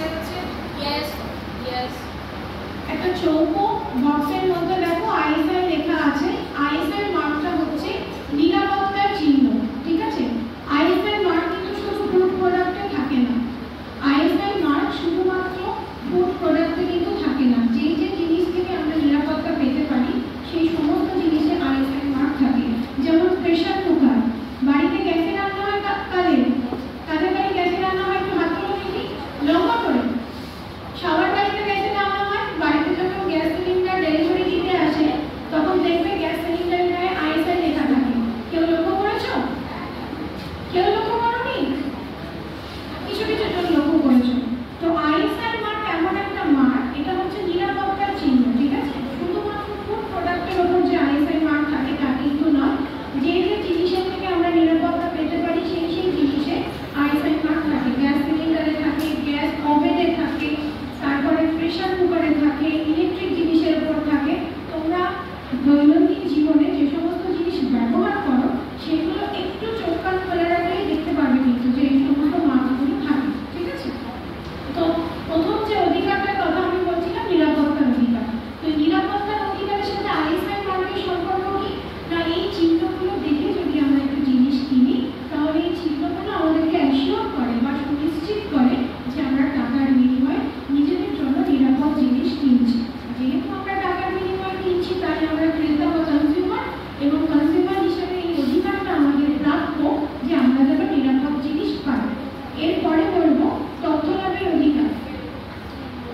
বক্সে হচ্ছে yes yes. একটা চৌকো বক্সের মধ্যে দেখো আইএসআই লেখা আছে। আইএসআই মার্কটা হচ্ছে নিরাপত্তার চিহ্ন, ঠিক আছে? আইএসআই মার্ক কিন্তু শুধু ফুড প্রোডাক্টে থাকে না, আইএসআই মার্ক শুধুমাত্র ফুড প্রোডাক্টে কিন্তু থাকে না। যে যে জিনিস থেকে আমরা নিরাপত্তা পেতে পারি সেই সমস্ত জিনিসে আইএসআই মার্ক থাকে। যেমন প্রেশার কুকার, বাড়িতে গ্যাসে রান্না হয় কাদের কাদের বাড়ি গ্যাসে রান্না হয়? একটু হাত তুলে দেখি লম্বা করে। সবার বাড়িতে গ্যাসে রান্না হয়। বাড়িতে যখন গ্যাস সিলিন্ডার ডেলিভারি দিতে আসে তখন দেখবে গ্যাস সিলিন্ডারের গায়ে আইএসআই লেখা থাকে। কেউ লক্ষ্য করেছো? কেউ লক্ষ্য করোনি? কিছু কিছু জন লক্ষ্য করেছো। তো আইএসআই মার্ক এমন একটা মার্ক, এটা হচ্ছে নিরাপত্তার চিহ্ন, ঠিক আছে? শুধুমাত্র ফুড প্রোডাক্টের ওপর যে আইএসআই মার্ক থাকে তা কিন্তু নয়। যে যে জিনিসের থেকে আমরা নিরাপত্তা পেতে পারি সেই সেই জিনিসে আইএসআই মার্ক থাকে। গ্যাস সিলিন্ডারে থাকে, গ্যাস ওভেনে থাকে, তারপরে প্রেশার কুকারে থাকে, ইলেকট্রিক জিনিসের উপর থাকে। তোমরা দৈনন্দিন জীবনে যে সমস্ত জিনিস ব্যবহার করো সেগুলো একটু চোখ কান খোলা রাখলেই দেখতে পারবে কিন্তু যে এই সমস্ত মার্কগুলো থাকে, ঠিক আছে? তো প্রথম যে অধিকারটার কথা আমি বলছিলাম নিরাপত্তার অধিকার। তো নিরাপত্তার অধিকারের সাথে আইএসআই মার্কের সম্পর্ক কি? না, এই চিহ্নগুলো দেখে যদি আমরা একটু জিনিস কিনি তাহলে এই চিহ্নগুলো আমাদেরকে অ্যাসিওর করে বা সুনিশ্চিত করে যে আমরা টাকার বিনিময়ে নিজেদের জন্য নিরাপদ জিনিস কিনছি। যেহেতু আমরা টাকার বিনিময়ে কিনছি তাই আমরা ক্রেতা বা কনজিউমার, এবং কনজিউমার হিসেবে এই অধিকারটা আমাদের প্রাপ্য যে আমরা যেন নিরাপদ জিনিস পাই। এরপরে বলবো তথ্য লাভের অধিকার।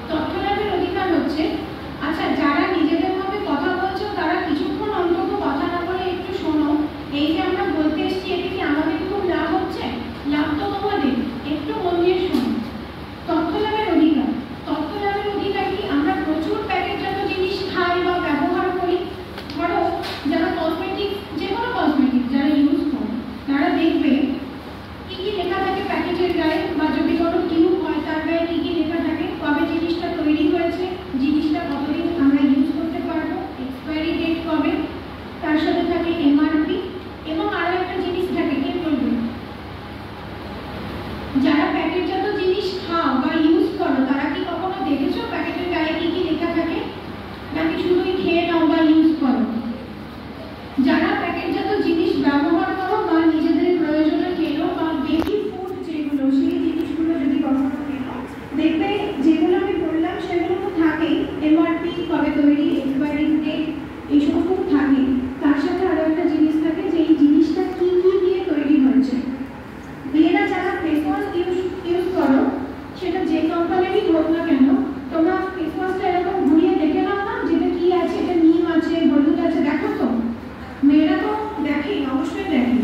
তথ্য লাভের অধিকার হচ্ছে, আচ্ছা যারা নিজেদের মধ্যে কথা বলছো তারা কিছুক্ষণ অন্তত কথা না বলে একটু শোনো। এই যে আমরা বলতে এসেছি এতে কি আমাদের খুব লাভ হচ্ছে? লাভ তো তোমাদের, একটু মন দিয়ে শোনো। তথ্য লাভের অধিকার, তথ্য লাভের অধিকার কি? আমরা প্রচুর প্যাকেটজাত জিনিস খাই বা ব্যবহার করি। ধরো যারা কসমেটিক, যে কোনো কসমেটিক যারা ইউজ করে তারা দেখবে কি কি লেখা থাকে প্যাকেটের গায়ে, বা যদি কোনো টিউব হয় তার গায়ে কি কি লেখা থাকে, কবে জিনিসটা তৈরি হয়েছে, জিনিসটা কতদিন আমরা ইউজ করতে পারবো, এক্সপায়ারি ডেট কবে, তার সাথে থাকে এমআরপি, এবং আরো একটা জিনিস থাকে, কে বলবে? যারা প্যাকেটজাত জিনিস খাও বা ইউজ করো তারা কি কখনো দেখেছো প্যাকেটের গায়ে কি কি লেখা থাকে, নাকি শুধুই খেয়ে নাও বা ইউজ করো? যারা প্যাকেটজাত জিনিস ব্যবহার করো বা নিজেদের প্রয়োজনে কেনো বা বেবি ফুড যেগুলো সেই জিনিসগুলো যদি কখনো কেনো, দেখবে যেগুলো আমি বললাম সেগুলো তো থাকেই, এমআরপি, কবে তৈরি, এক্সপায়ারি ডেট, এই সমস্ত থাকে। তার সাথে আরো একটা জিনিস থাকে যে এই জিনিসটা কি কি দিয়ে তৈরি হয়েছে। মেয়েরা যারা ফেস ওয়াশ ইউজ করো, সেটা যে কোম্পানিরই হোক না কেন, তোমরা ফেস ওয়াশটা এরকম ঘুরিয়ে দেখে নাও না যেটা কি আছে, এটা নিম আছে, হলুদ আছে, দেখো তো? মেয়েরা তো দেখে, অবশ্যই দেখে।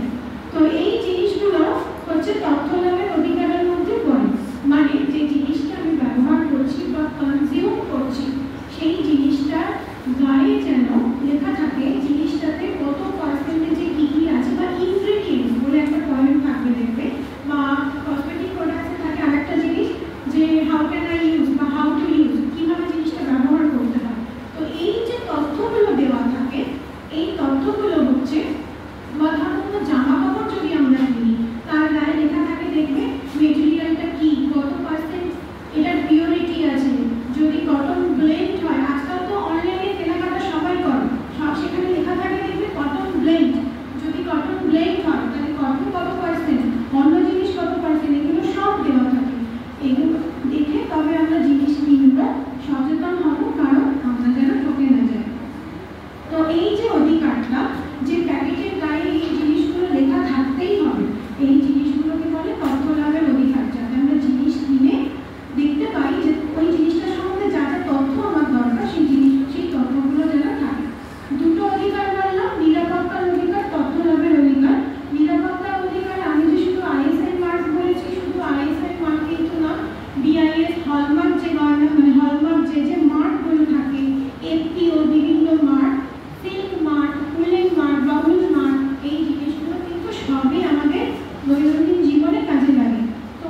তো এই জিনিসগুলো হচ্ছে তথ্য লাভের অধিকারের মধ্যে পড়ে। মানে যে জিনিসটা আমি ব্যবহার করছি বা কনজিউম করছি সেই জিনিসটার গায়ে যেন লেখা থাকে জিনিসটাতে কত পার্সেন্টেজে কি কি আছে, বা ইনগ্রেডিয়েন্টস বলে একটা পয়েন্ট থাকবে দেখবে। বা কসমেটিক প্রোডাক্টসে থাকে আরেকটা জিনিস যে হাউ ক্যান আই ইউজ বা হাউ টু ইউজ, কিভাবে জিনিসটা ব্যবহার করতে হয়। তো এই যে তথ্যগুলো দেওয়া থাকে, এই তথ্যগুলো হচ্ছে, বা ধরো কোনো জামা কাপড় যদি আমরা কিনি তার গায়ে লেখা থাকে দেখবে মেটেরিয়ালটা কি, কত পার্সেন্ট এটার পিওরিটি আছে, যদি কটন ব্লেন্ড হয়, আজকাল তো অনলাইনে কেনাকাটা সবাই করে, সব সেখানে লেখা থাকে দেখবে কটন ব্লেন্ড, যদি কটন ব্লেন্ড হয় তাহলে কটন কত পার্সেন্ট, অন্য জিনিস কত পার্সেন্ট, এগুলো সব দেওয়া থাকে। এগুলো দেখে তবে আমরা জিনিস কিনবো, সচেতন হবো, কারণ আমরা যেন ঠকে না যাই। তো এই যে অধিকারটা, যে প্যাকেটের গায়ে এই জিনিসগুলো লেখা থাকতেই হবে, এই জিনিসগুলোকে বলে তথ্য লাভের অধিকার। যাতে আমরা জিনিস কিনে দেখতে পাই যে ওই জিনিসটার সম্বন্ধে যা যা তথ্য আমার দরকার সেই তথ্যগুলো যেন থাকে। দুটো অধিকার বললাম, নিরাপত্তার অধিকার, তথ্য লাভের অধিকার। নিরাপত্তার অধিকার আমি যে শুধু আইএসআই মার্ক বলেছি, শুধু আইএসআই মার্ক কিন্তু না, বিআইএস, হলমার্ক, যে মানে হলমার্ক যে মার্কগুলো থাকে, এফটিও, বিভিন্ন mark, silk mark, woollen mark বা উল মার্ক, এই জিনিসগুলো কিন্তু সবই আমাদের দৈনন্দিন জীবনে কাজে লাগে। তো